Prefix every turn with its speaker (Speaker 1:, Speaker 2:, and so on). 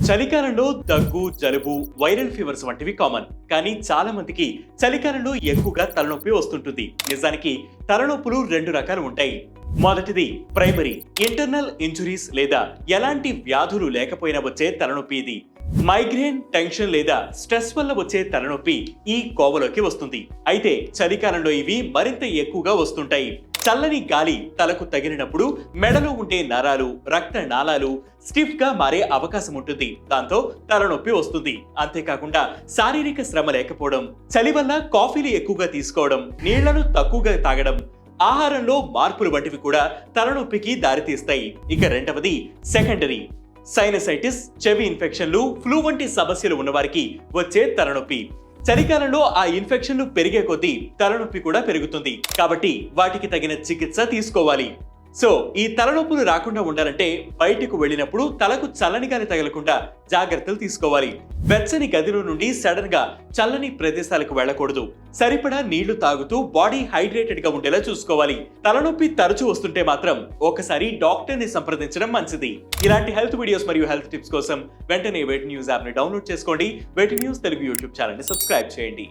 Speaker 1: చలికాలంలో దగ్గు, జలుబు, వైరల్ ఫీవర్స్ వంటివి కామన్. కానీ చాలా మందికి చలికాలంలో ఎక్కువగా తలనొప్పి వస్తుంటుంది. నిజానికి తలనొప్పులు రెండు రకాలు ఉంటాయి. మొదటిది ప్రైమరీ ఇంటర్నల్ ఇంజురీస్ లేదా ఎలాంటి వ్యాధులు లేకపోయినా వచ్చే తలనొప్పి. ఇది మైగ్రేన్, టెన్షన్ లేదా స్ట్రెస్ వల్ల వచ్చే తలనొప్పి ఈ కోవలోకి వస్తుంది. అయితే చలికాలంలో ఇవి మరింత ఎక్కువగా వస్తుంటాయి. చల్లని గాలి తలకు తగిలినప్పుడు మెడలో ఉండే నరాలు, రక్త నాళాలు స్టిఫ్ గా మారే అవకాశం ఉంటుంది. దాంతో తలనొప్పి వస్తుంది. అంతేకాకుండా శారీరక శ్రమ లేకపోవడం, చలి వల్ల కాఫీలు ఎక్కువగా తీసుకోవడం, నీళ్లను తక్కువగా తాగడం, ఆహారంలో మార్పులు వంటివి కూడా తలనొప్పికి దారితీస్తాయి. ఇక రెండవది సెకండరీ సైనసైటిస్, చెవి ఇన్ఫెక్షన్లు, ఫ్లూ వంటి సమస్యలు ఉన్నవారికి వచ్చే తలనొప్పి. చలికాలంలో ఆ ఇన్ఫెక్షన్లు పెరిగే కొద్దీ తలనొప్పి కూడా పెరుగుతుంది. కాబట్టి వాటికి తగిన చికిత్స తీసుకోవాలి. సో ఈ తలనొప్పులు రాకుండా ఉండాలంటే బయటకు వెళ్ళినప్పుడు తలకు చల్లని గాలి తగలకుండా జాగ్రత్తలు తీసుకోవాలి. వెచ్చని గదిలో నుండి సడన్ గా చల్లని ప్రదేశాలకు వెళ్ళకూడదు. సరిపడా నీళ్లు తాగుతూ బాడీ హైడ్రేటెడ్ గా ఉండేలా చూసుకోవాలి. తలనొప్పి తరచూ వస్తుంటే మాత్రం ఒకసారి డాక్టర్ ని సంప్రదించడం మంచిది. ఇలాంటి హెల్త్ వీడియోస్ మరియు హెల్త్ టిప్స్ కోసం వెంటనే వెట్ న్యూస్ యాప్ ని డౌన్లోడ్ చేసుకోండి. వెట్ న్యూస్ తెలుగు యూట్యూబ్ ఛానల్ ని సబ్స్క్రైబ్ చేయండి.